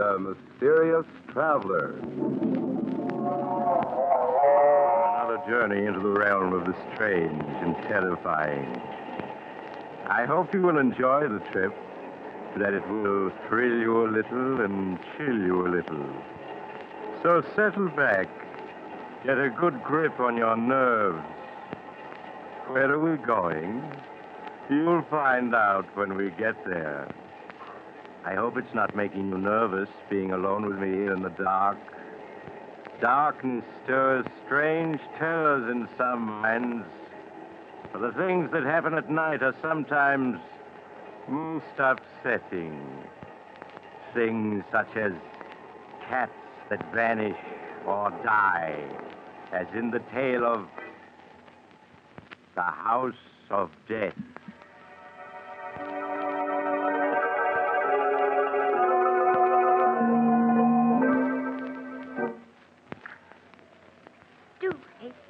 a mysterious traveler. Another journey into the realm of the strange and terrifying. I hope you will enjoy the trip, that it will thrill you a little and chill you a little. So settle back, get a good grip on your nerves. Where are we going? You'll find out when we get there. I hope it's not making you nervous, being alone with me here in the dark. Darkness stirs strange terrors in some minds. For the things that happen at night are sometimes most upsetting. Things such as cats that vanish or die, as in the tale of The House of Death.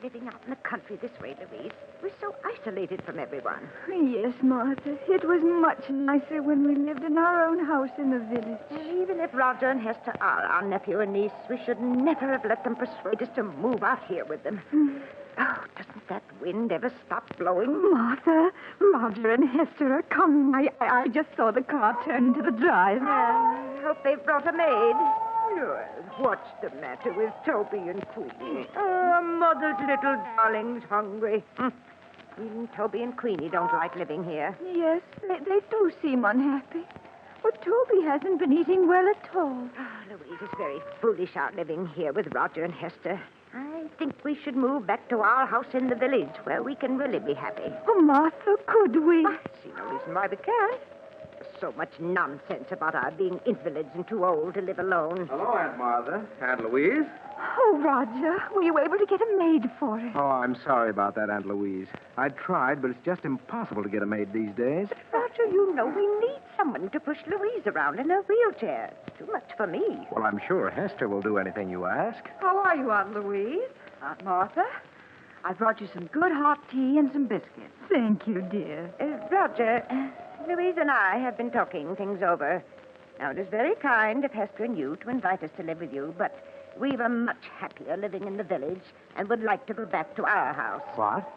Living out in the country this way, Louise. We're so isolated from everyone. Yes, Martha. It was much nicer when we lived in our own house in the village. Even if Roger and Hester are our nephew and niece, we should never have let them persuade us to move out here with them. Oh, doesn't that wind ever stop blowing? Martha, Roger and Hester are coming. I just saw the car turn into the drive. I hope they've brought a maid. Well, what's the matter with Toby and Queenie? Oh, mother's little darling's hungry. Even Toby and Queenie don't like living here. Yes, they do seem unhappy. But Toby hasn't been eating well at all. Oh, Louise is very foolish out living here with Roger and Hester. I think we should move back to our house in the village where we can really be happy. Oh, Martha, could we? I see no reason why we can't. So much nonsense about our being invalids and too old to live alone. Hello, Aunt Martha. Aunt Louise. Oh, Roger, were you able to get a maid for us? Oh, I'm sorry about that, Aunt Louise. I tried, but it's just impossible to get a maid these days. Roger, you know we need someone to push Louise around in a wheelchair. It's too much for me. Well, I'm sure Hester will do anything you ask. How are you, Aunt Louise? Aunt Martha? I brought you some good hot tea and some biscuits. Thank you, dear. Roger, Louise and I have been talking things over. Now, it is very kind of Hester and you to invite us to live with you, but we were much happier living in the village and would like to go back to our house. What?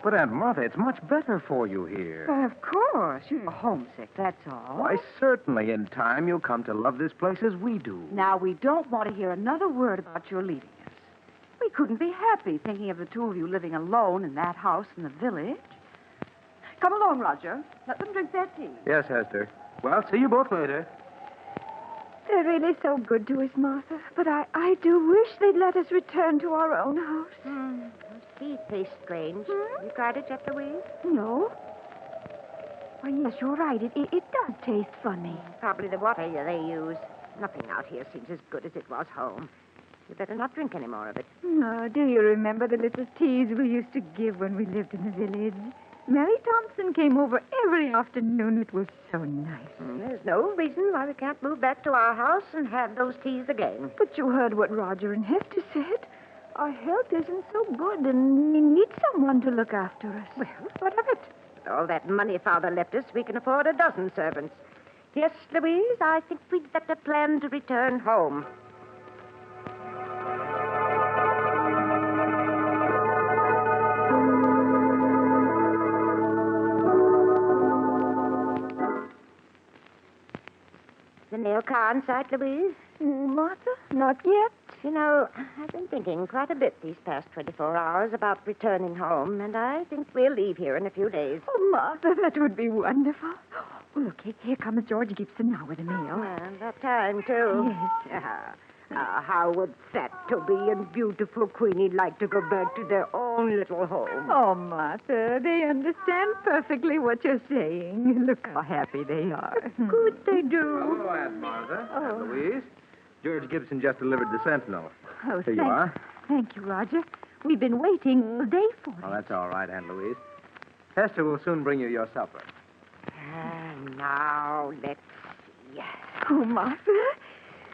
But, Aunt Martha, it's much better for you here. Of course. You're homesick, that's all. Why, certainly in time you'll come to love this place as we do. Now, we don't want to hear another word about your leaving us. We couldn't be happy thinking of the two of you living alone in that house in the village. Come along, Roger. Let them drink their tea. Yes, Hester. Well, see you both later. They're really so good to us, Martha. But I do wish they'd let us return to our own house. Tea tastes strange. You tried it yet, Louise? No. Why, yes, you're right. It does taste funny. Probably the water they use. Nothing out here seems as good as it was home. You better not drink any more of it. No, do you remember the little teas we used to give when we lived in the village? Mary Thompson came over every afternoon. It was so nice. There's no reason why we can't move back to our house and have those teas again. But you heard what Roger and Hester said. Our health isn't so good, and we need someone to look after us. Well, what of it? With all that money Father left us, we can afford a dozen servants. Yes, Louise, I think we'd better plan to return home. The nail car in sight, Louise? Martha, not yet. You know, I've been thinking quite a bit these past 24 hours about returning home, and I think we'll leave here in a few days. Oh, Martha, that would be wonderful. Oh, look, here comes George Gibson now with a mail. And that time, too. Yes. How would fat Toby and beautiful Queenie like to go back to their own little home? Oh, Martha, they understand perfectly what you're saying. Look how happy they are. Good they do. Hello, Aunt Martha. Aunt Louise. George Gibson just delivered the Sentinel. Oh, Here you are. Thank you, Roger. We've been waiting all day for it. Oh, that's all right, Aunt Louise. Hester will soon bring you your supper. Now, let's see. Oh, Martha,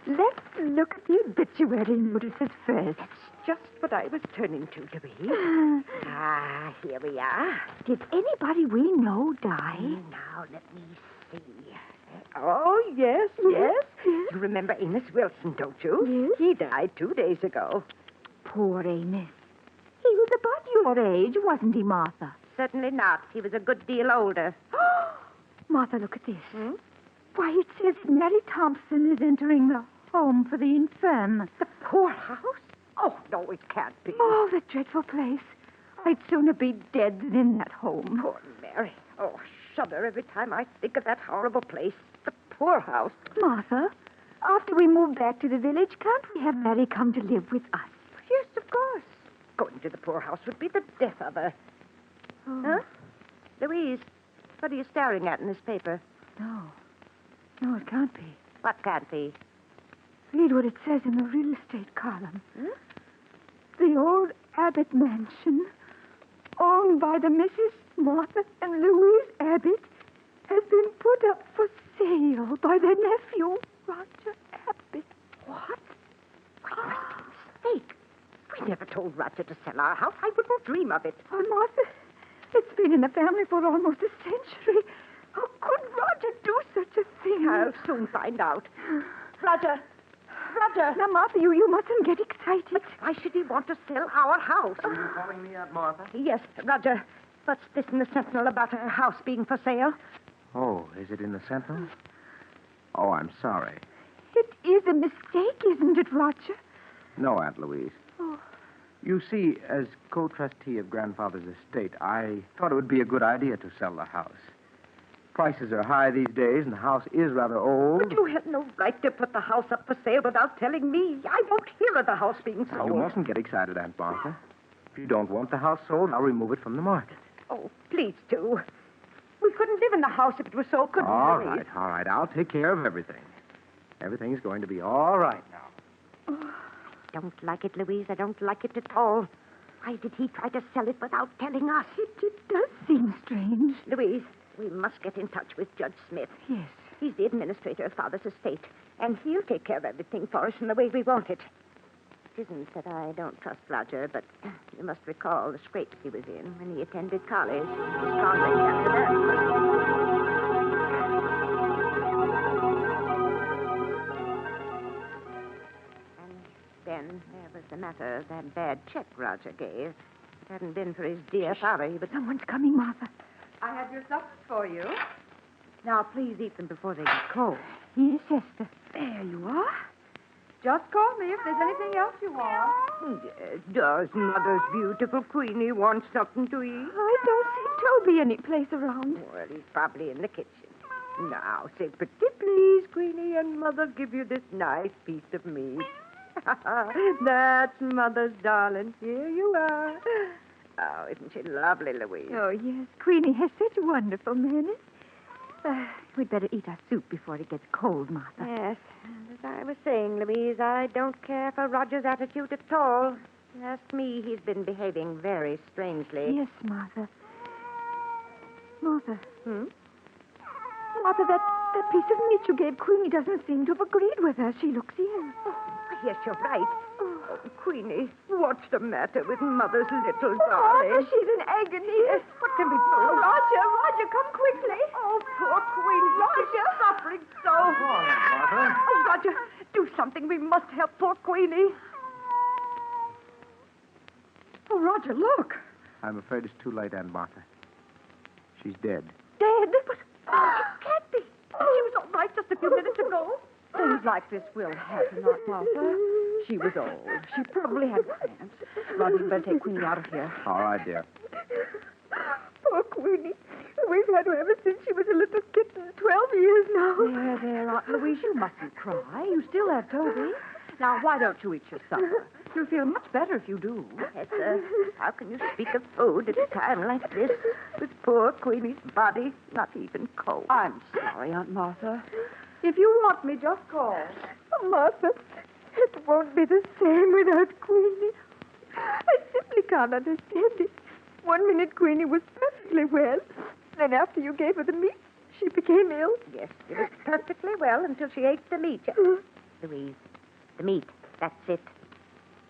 let's look at the obituary notices first. That's just what I was turning to, Louise. Here we are. Did anybody we know die? Now, let me see. Oh, yes, yes. Yes. You remember Amos Wilson, don't you? Yes. He died 2 days ago. Poor Amos. He was about your age, wasn't he, Martha? Certainly not. He was a good deal older. Martha, look at this. Hmm? Why, it says Mary Thompson is entering the home for the infirm. The poorhouse? Oh, no, it can't be. Oh, the dreadful place. I'd sooner be dead than in that home. Poor Mary. Oh, I shudder every time I think of that horrible place. The poorhouse. Martha, after we move back to the village, can't we have Mary come to live with us? Yes, of course. Going to the poorhouse would be the death of her. Oh. Huh? Louise, what are you staring at in this paper? No. No, it can't be. What can't be? Read what it says in the real estate column. Hmm? The old Abbott mansion, owned by the Mrs. Martha and Louise Abbott, has been put up for sale by their nephew, Roger Abbott. What? We must be a mistake. We never told Roger to sell our house. I wouldn't dream of it. Oh, Martha, it's been in the family for almost a century. How could Roger do such a thing? I'll soon find out. Roger! Roger! Now, Martha, you mustn't get excited. But why should he want to sell our house? Are you calling me out, Martha? Yes, Roger. What's this in the Sentinel about our house being for sale? Oh, is it in the Sentinel? Oh, I'm sorry. It is a mistake, isn't it, Roger? No, Aunt Louise. Oh. You see, as co-trustee of Grandfather's estate, I thought it would be a good idea to sell the house. Prices are high these days, and the house is rather old. But you had no right to put the house up for sale without telling me. I won't hear of the house being Now, sold. you mustn't get excited, Aunt Martha. If you don't want the house sold, I'll remove it from the market. Oh, please do. We couldn't live in the house if it was sold, could we? All Louise? right, all right. I'll take care of everything. Everything's going to be all right now. I don't like it, Louise. I don't like it at all. Why did he try to sell it without telling us? It does seem strange. Louise, we must get in touch with Judge Smith. Yes. He's the administrator of Father's estate, and he'll take care of everything for us in the way we want it. It isn't that I don't trust Roger, but you must recall the scrapes he was in when he attended college. His conduct after that. And then there was the matter of that bad check Roger gave. If it hadn't been for his dear father, he would... Someone's coming, Martha. I have your suppers for you. Now, please eat them before they get cold. Yes, Esther. There you are. Just call me if there's anything else you want. Yes, does Mother's beautiful Queenie want something to eat? I don't see Toby any place around. Well, he's probably in the kitchen. Now, say pretty please, Queenie, and Mother give you this nice piece of meat. That's Mother's darling. Here you are. Oh, isn't she lovely, Louise? Oh, yes. Queenie has such wonderful manners. We'd better eat our soup before it gets cold, Martha. Yes, and as I was saying, Louise, I don't care for Roger's attitude at all. Ask me, he's been behaving very strangely. Yes, Martha. Martha. Hmm? Martha, that piece of meat you gave Queenie doesn't seem to have agreed with her. She looks ill. Yes, you're right. Oh, Queenie, what's the matter with Mother's little Martha, darling? she's in agony. What can we do? Roger, come quickly. Oh, poor Queenie. Roger. She's suffering so. Oh, Roger, do something. We must help poor Queenie. Oh, Roger, look. I'm afraid it's too late, Aunt Martha. She's dead. Dead? But it can't be. She was all right just a few minutes ago. Things like this will happen, Aunt Martha. She was old. She probably had cramps. Roger, you better take Queenie out of here. All right, dear. Poor Queenie. We've had her ever since she was a little kitten, 12 years now. There, Aunt Louise, you mustn't cry. You still have Toby. Now, why don't you eat your supper? You'll feel much better if you do. Esther, how can you speak of food at a time like this? With poor Queenie's body not even cold. I'm sorry, Aunt Martha. If you want me, just call. Oh, Martha, it won't be the same without Queenie. I simply can't understand it. 1 minute Queenie was perfectly well. Then after you gave her the meat, she became ill. Yes, she was perfectly well until she ate the meat. Louise, the meat, that's it.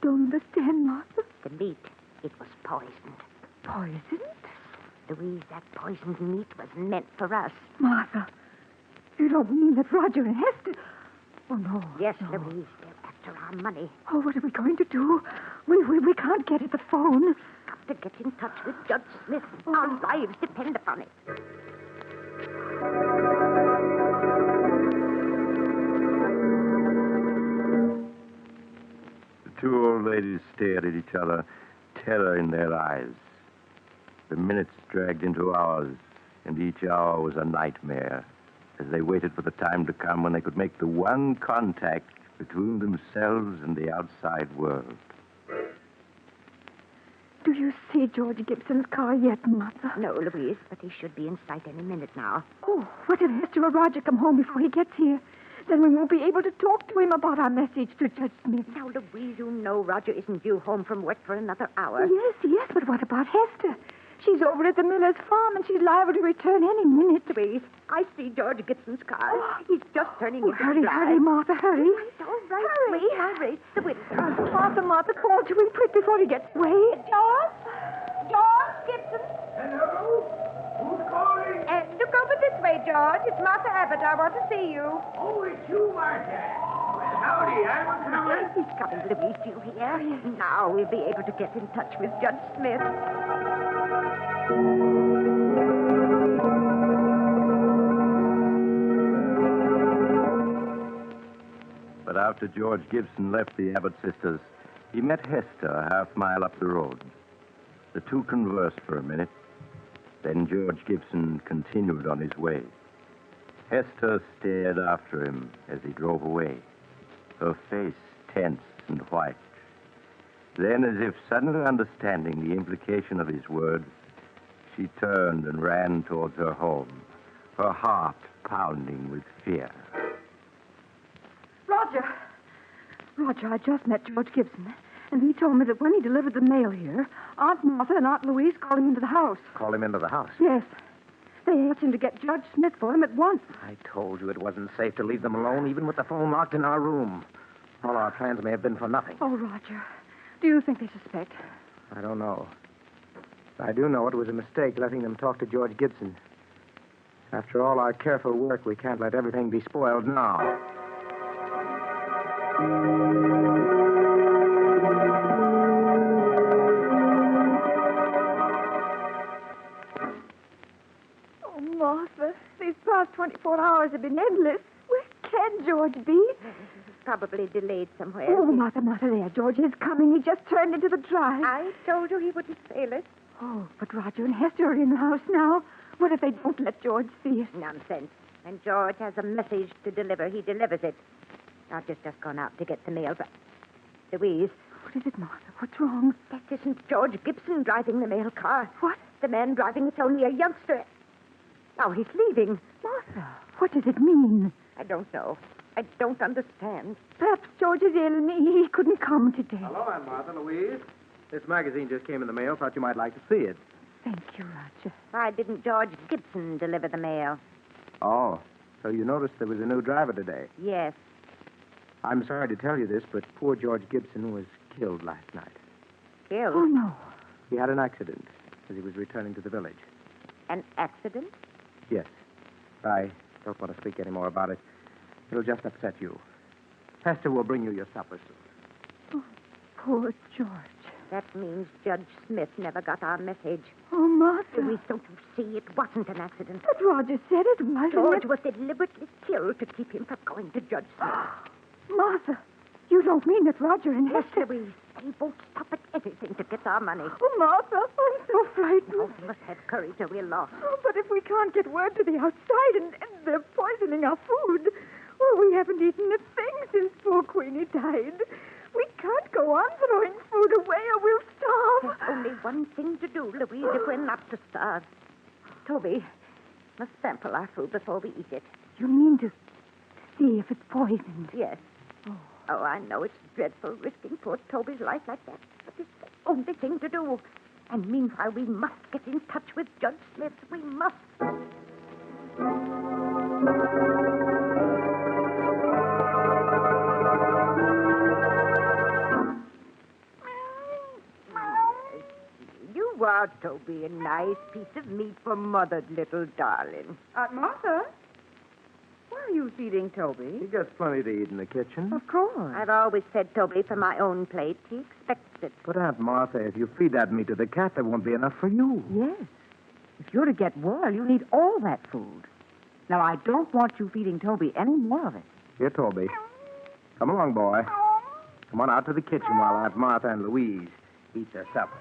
Don't understand, Martha. The meat, it was poisoned. Poisoned? Louise, that poisoned meat was meant for us. Martha, You don't mean that Roger and Hester... Oh, no. Yes, no. Louise, they're after our money. Oh, what are we going to do? We can't get at the phone. Got to get in touch with Judge Smith. Our lives depend upon it. The two old ladies stared at each other, terror in their eyes. The minutes dragged into hours, and each hour was a nightmare as they waited for the time to come when they could make the one contact between themselves and the outside world. Do you see George Gibson's car yet, Martha? No, Louise, but he should be in sight any minute now. Oh, what if Hester or Roger come home before he gets here? Then we won't be able to talk to him about our message to Judge Smith. Now, Louise, you know Roger isn't due home from work for another hour. Yes, but what about Hester? She's over at the miller's farm, and she's liable to return any minute. Louise, I see George Gibson's car. He's just turning into Hurry, the drive. hurry, Martha, hurry. All right, Hurry. Louise, I'll raise the window. Martha, call to him quick before he gets away. George Gibson. Hello? Who's calling? Look over this way, George. It's Martha Abbott. I want to see you. Oh, it's you, Martha. Well, howdy. I'm coming. He's coming, Louise. Do you hear? Now we'll be able to get in touch with Judge Smith. But after George Gibson left the Abbott sisters, he met Hester a half-mile up the road. The two conversed for a minute. Then George Gibson continued on his way. Hester stared after him as he drove away, her face tense and white. Then, as if suddenly understanding the implication of his words, she turned and ran towards her home, her heart pounding with fear. Roger, I just met George Gibson, and he told me that when he delivered the mail here, Aunt Martha and Aunt Louise called him into the house. Call him into the house. Yes. They asked him to get Judge Smith for him at once. I told you it wasn't safe to leave them alone, even with the phone locked in our room. All our plans may have been for nothing. Oh, Roger, do you think they suspect? I don't know. I do know it was a mistake letting them talk to George Gibson. After all our careful work, we can't let everything be spoiled now. Oh, Martha, these past 24 hours have been endless. Where can George be? Probably delayed somewhere. Oh, Martha, there. George is coming. He just turned into the drive. I told you he wouldn't fail us. Oh, but Roger and Hester are in the house now. What if they don't let George see us? Nonsense. When George has a message to deliver, he delivers it. Roger's just gone out to get the mail, but... Louise. What is it, Martha? What's wrong? That isn't George Gibson driving the mail car. What? The man driving it's only a youngster. Now he's leaving. Martha, what does it mean? I don't know. I don't understand. Perhaps George is ill and he couldn't come today. Hello, Aunt Martha, Louise. This magazine just came in the mail. Thought you might like to see it. Thank you, Roger. Why didn't George Gibson deliver the mail? Oh, so you noticed there was a new driver today. Yes. I'm sorry to tell you this, but poor George Gibson was killed last night. Killed? Oh, no. He had an accident as he was returning to the village. An accident? Yes. I don't want to speak any more about it. It'll just upset you. Hester will bring you your supper soon. Oh, poor George. That means Judge Smith never got our message. Oh, Martha. Louise, don't you see? It wasn't an accident. But Roger said it was. George was deliberately killed to keep him from going to Judge Smith. Martha, you don't mean that Roger and Yes, Hester... Louise. They won't stop at anything to get our money. Oh, Martha, I'm so frightened. Oh, we must have courage or we're lost. Oh, but if we can't get word to the outside and they're poisoning our food... Oh, we haven't eaten a thing since poor Queenie died. We can't go on throwing food away or we'll starve. There's only one thing to do, Louise, if we're not to starve. Toby must sample our food before we eat it. You mean to see if it's poisoned? Yes. Oh, I know it's dreadful risking poor Toby's life like that, but it's the only thing to do. And meanwhile, we must get in touch with Judge Smith. We must. You are, Toby, a nice piece of meat for Mother, little darling. Aunt Martha? are you feeding Toby? He gets plenty to eat in the kitchen. Of course. I've always fed Toby from my own plate. He expects it. But, Aunt Martha, if you feed that meat to the cat, there won't be enough for you. Yes. If you're to get well, you need all that food. Now, I don't want you feeding Toby any more of it. Here, Toby. Come along, boy. Come on out to the kitchen while Aunt Martha and Louise eat their supper.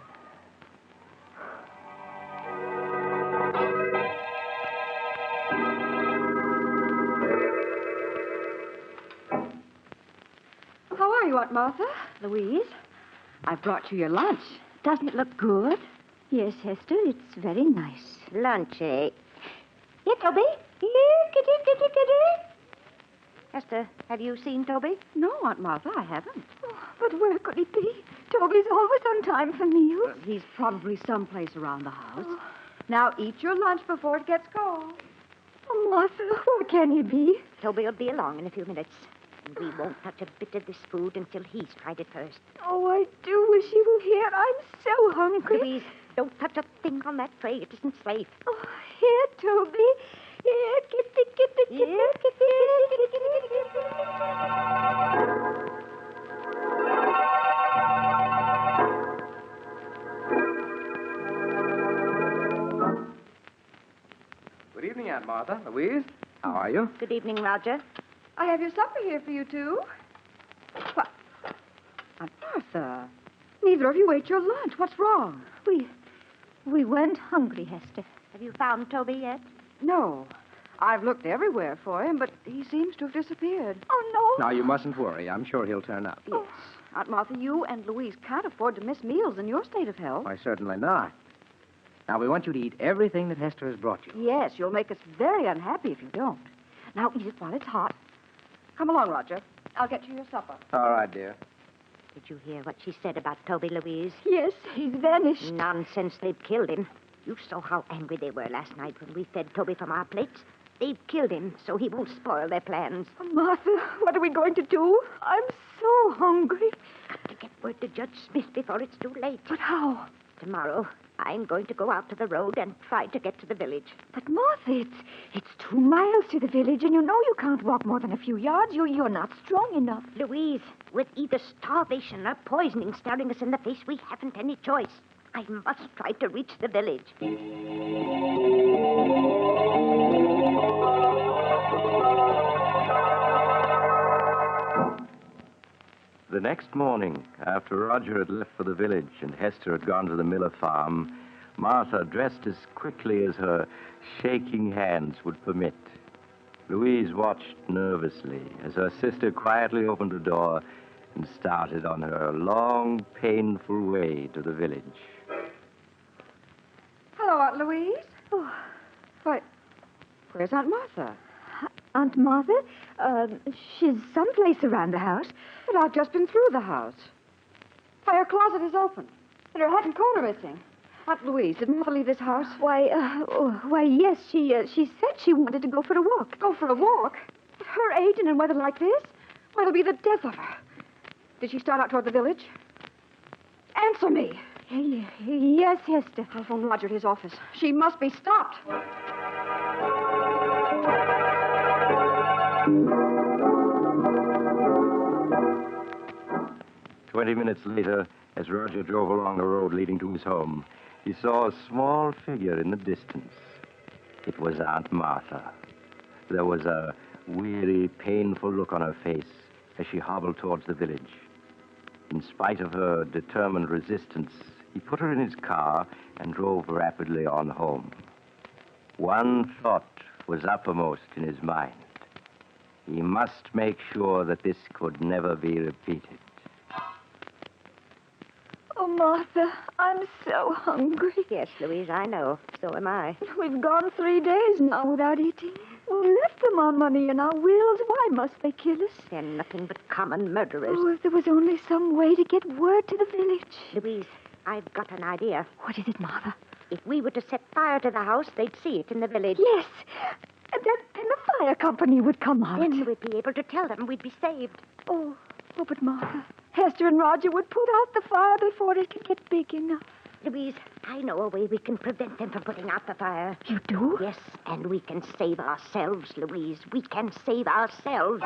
How are you, Aunt Martha? Louise? I've brought you your lunch. Doesn't it look good? Yes, Hester, it's very nice. Lunch, eh? Here, Toby. Here, kitty, kitty, kitty. Hester, have you seen Toby? No, Aunt Martha, I haven't. Oh, but where could he be? Toby's always on time for meals. He's probably someplace around the house. Now, eat your lunch before it gets cold. Oh, Martha, where can he be? Toby will be along in a few minutes. And we won't touch a bit of this food until he's tried it first. Oh, I do wish he were here. I'm so hungry. Louise, don't touch a thing on that tray. It isn't safe. Oh, here, Toby. Here, kitty, kitty, kitty, kitty, kitty, kitty. Good evening, Aunt Martha. Louise, how are you? Good evening, Roger. I have your supper here for you two. What? Aunt Martha, neither of you ate your lunch. What's wrong? We weren't hungry, Hester. Have you found Toby yet? No. I've looked everywhere for him, but he seems to have disappeared. Oh, no. Now, you mustn't worry. I'm sure he'll turn up. Yes. Aunt Martha, you and Louise can't afford to miss meals in your state of health. Why, certainly not. Now, we want you to eat everything that Hester has brought you. Yes, you'll make us very unhappy if you don't. Now eat it while it's hot. Come along, Roger. I'll get you your supper. All right, dear. Did you hear what she said about Toby, Louise? Yes, he's vanished. Nonsense. They've killed him. You saw how angry they were last night when we fed Toby from our plates. They've killed him, so he won't spoil their plans. Oh, Martha, what are we going to do? I'm so hungry. Got to get word to Judge Smith before it's too late. But how? Tomorrow, I'm going to go out to the road and try to get to the village. But, Martha, it's 2 miles to the village, and you know you can't walk more than a few yards. You're not strong enough. Louise, with either starvation or poisoning staring us in the face, we haven't any choice. I must try to reach the village. The next morning, after Roger had left for the village and Hester had gone to the Miller farm, Martha dressed as quickly as her shaking hands would permit. Louise watched nervously as her sister quietly opened the door and started on her long, painful way to the village. Hello, Aunt Louise. Oh, Why, where's Aunt Martha? Aunt Martha, she's someplace around the house. But I've just been through the house. Why, her closet is open, and her hat and coat are missing. Aunt Louise, did Martha leave this house? Why, yes, she said she wanted to go for a walk. Go for a walk? At her age and in weather like this? Why, it'll be the death of her. Did she start out toward the village? Answer me. Yes, Hester. Telephone Roger at his office. She must be stopped. 20 minutes later, as Roger drove along the road leading to his home, he saw a small figure in the distance. It was Aunt Martha. There was a weary, painful look on her face as she hobbled towards the village. In spite of her determined resistance, he put her in his car and drove rapidly on home. One thought was uppermost in his mind. He must make sure that this could never be repeated. Oh, Martha, I'm so hungry. Yes, Louise, I know. So am I. We've gone 3 days now without eating. We left them our money and our wills. Why must they kill us? They're nothing but common murderers. Oh, if there was only some way to get word to the village. Louise, I've got an idea. What is it, Martha? If we were to set fire to the house, they'd see it in the village. Yes. And then the fire company would come out. Then we'd be able to tell them we'd be saved. Oh, but Martha, Hester and Roger would put out the fire before it could get big enough. Louise, I know a way we can prevent them from putting out the fire. You do? Yes, and we can save ourselves, Louise. We can save ourselves.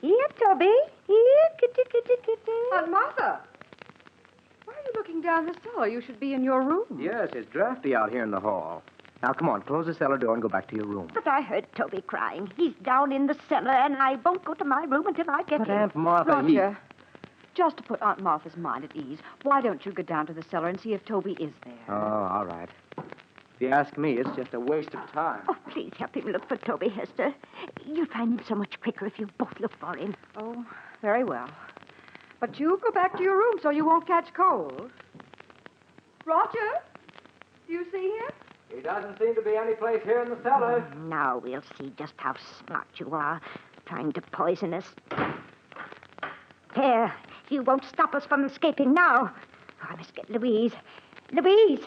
Here, Toby. Here, kitty, kitty, kitty. Aunt Martha! Why are you looking down the cellar? You should be in your room. Yes, it's drafty out here in the hall. Now, come on, close the cellar door and go back to your room. But I heard Toby crying. He's down in the cellar, and I won't go to my room until I get But him. Aunt Martha, Roger, just to put Aunt Martha's mind at ease, why don't you go down to the cellar and see if Toby is there? Oh, all right. If you ask me, it's just a waste of time. Oh, please help him look for Toby, Hester. You'll find him so much quicker if you both look for him. Oh, very well. But you go back to your room so you won't catch cold. Roger, do you see him? He doesn't seem to be any place here in the cellar. Now we'll see just how smart you are, trying to poison us. There, you won't stop us from escaping now. Oh, I must get Louise. Louise!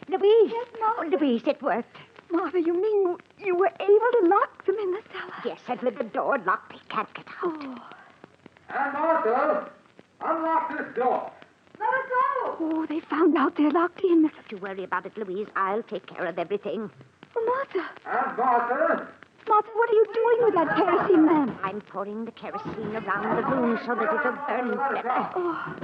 Louise! Yes, Martha? Oh, Louise, it worked. Martha, you mean you were able to lock them in the cellar? Yes, and with the door locked, they can't get out. Oh. Aunt Martha, unlock this door. Let us go! Oh, they found out they're locked in. Don't you worry about it, Louise. I'll take care of everything. Oh, Martha. Aunt Martha, Martha, what are you doing with that kerosene lamp? I'm pouring the kerosene around the room so that it'll burn better. Oh,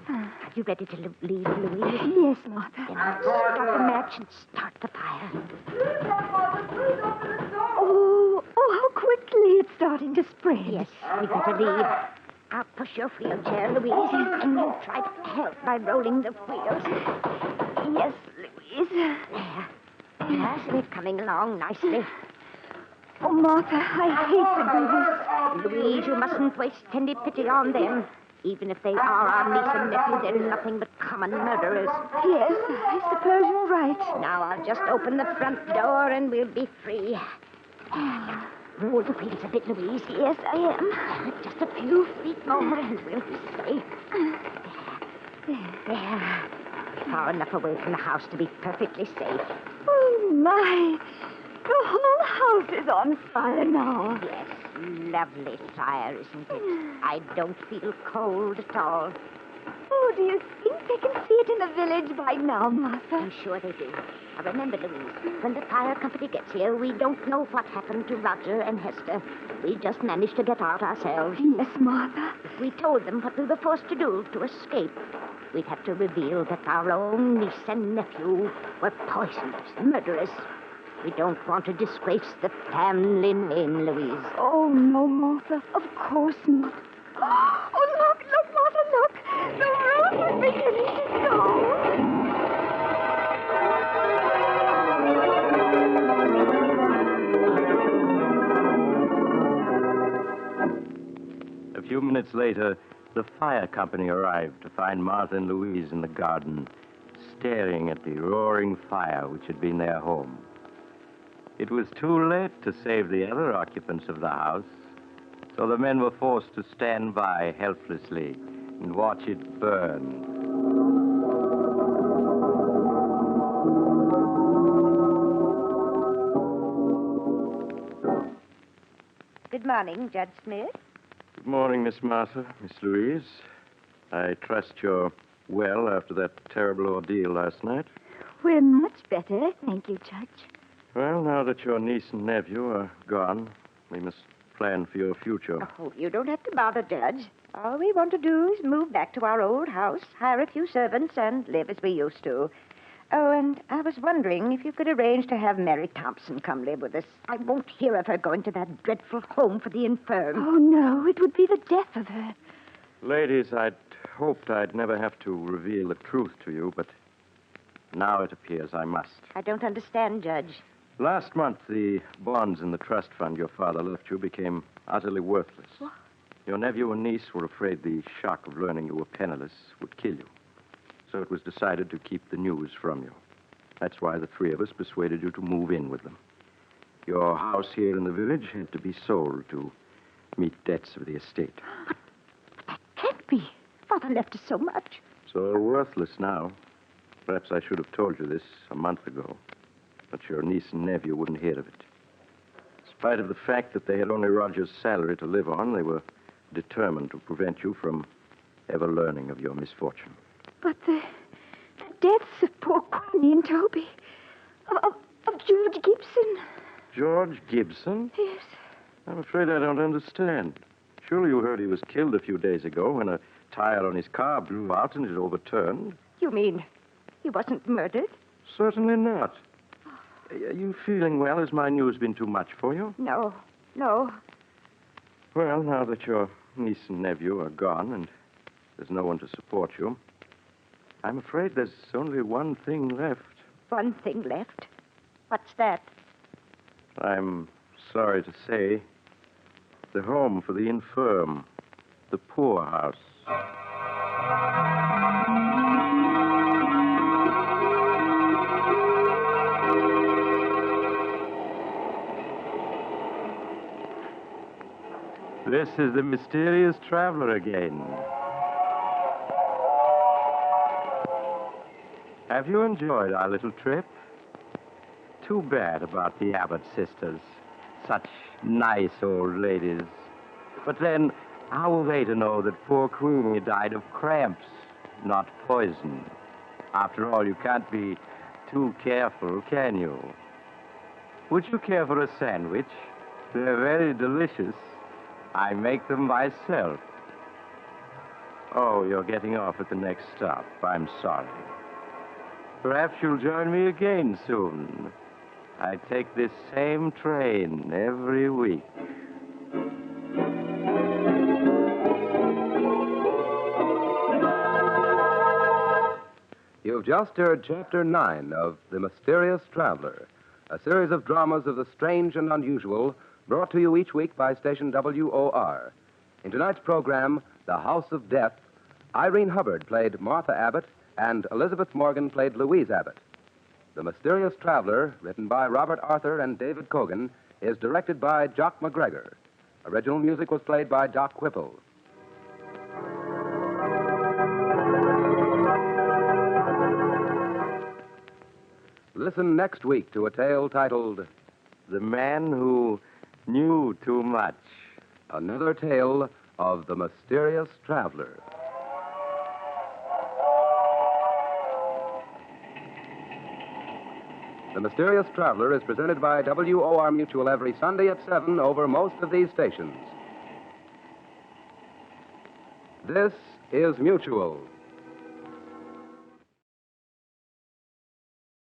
Are you ready to leave, Louise? yes, Martha. Then I'll strike the match and start the fire. Please, Aunt Martha, please open the door! Oh, how quickly it's starting to spread. Yes, we better leave. I'll push your wheelchair, Louise, and you try to help by rolling the wheels. Yes, Louise. There. Yes, we're coming along nicely. Oh, Martha, I hate the babies. Louise, you mustn't waste any pity on them. Even if they are our niece and nephew, they're nothing but common murderers. Yes, I suppose you're right. Now I'll just open the front door and we'll be free. Roll the wheels a bit, Louise. Yes, I am. Just a few feet more and we'll be safe. There. Far enough away from the house to be perfectly safe. Oh, my. The whole house is on fire now. Yes, lovely fire, isn't it? I don't feel cold at all. Oh, do you think they can see it in the village by now, Martha? I'm sure they do. Now remember, Louise, when the fire company gets here, we don't know what happened to Roger and Hester. We just managed to get out ourselves. Yes, Martha. If we told them what we were forced to do to escape, we'd have to reveal that our own niece and nephew were poisoners, murderers. We don't want to disgrace the family name, Louise. Oh, no, Martha. Of course not. Oh, look, Martha, look. The roof is beginning to go. A few minutes later, the fire company arrived to find Martha and Louise in the garden, staring at the roaring fire which had been their home. It was too late to save the other occupants of the house, so the men were forced to stand by helplessly and watch it burn. Good morning, Judge Smith. Good morning, Miss Martha, Miss Louise. I trust you're well after that terrible ordeal last night. We're much better, thank you, Judge. Well, now that your niece and nephew are gone, we must plan for your future. Oh, you don't have to bother, Judge. All we want to do is move back to our old house, hire a few servants, and live as we used to. Oh, and I was wondering if you could arrange to have Mary Thompson come live with us. I won't hear of her going to that dreadful home for the infirm. Oh, no, it would be the death of her. Ladies, I'd hoped I'd never have to reveal the truth to you, but now it appears I must. I don't understand, Judge. Last month, the bonds in the trust fund your father left you became utterly worthless. What? Your nephew and niece were afraid the shock of learning you were penniless would kill you. So it was decided to keep the news from you. That's why the three of us persuaded you to move in with them. Your house here in the village had to be sold to meet debts of the estate. That can't be. Father left us so much. It's all worthless now. Perhaps I should have told you this a month ago. But your niece and nephew wouldn't hear of it. spite of the fact that they had only Roger's salary to live on, they were determined to prevent you from ever learning of your misfortune. But the deaths of poor Queenie and Toby, of George Gibson. George Gibson? Yes. I'm afraid I don't understand. Surely you heard he was killed a few days ago when a tire on his car blew out and it overturned. You mean he wasn't murdered? Certainly not. Are you feeling well? Has my news been too much for you? No. Well, now that your niece and nephew are gone and there's no one to support you, I'm afraid there's only one thing left. One thing left. What's that? I'm sorry to say, the home for the infirm, the poorhouse. This is the mysterious traveler again. Have you enjoyed our little trip? Too bad about the Abbott sisters. Such nice old ladies. But then, how were they to know that poor Queenie died of cramps, not poison? After all, you can't be too careful, can you? Would you care for a sandwich? They're very delicious. I make them myself. Oh, you're getting off at the next stop. I'm sorry. Perhaps you'll join me again soon. I take this same train every week. You've just heard Chapter 9 of The Mysterious Traveler, a series of dramas of the strange and unusual brought to you each week by station WOR. In tonight's program, The House of Death, Irene Hubbard played Martha Abbott and Elizabeth Morgan played Louise Abbott. The Mysterious Traveler, written by Robert Arthur and David Cogan, is directed by Jock McGregor. Original music was played by Doc Whipple. Listen next week to a tale titled The Man Who Knew Too Much. Another Tale of the Mysterious Traveler. The Mysterious Traveler is presented by WOR Mutual every Sunday at 7 over most of these stations. This is Mutual.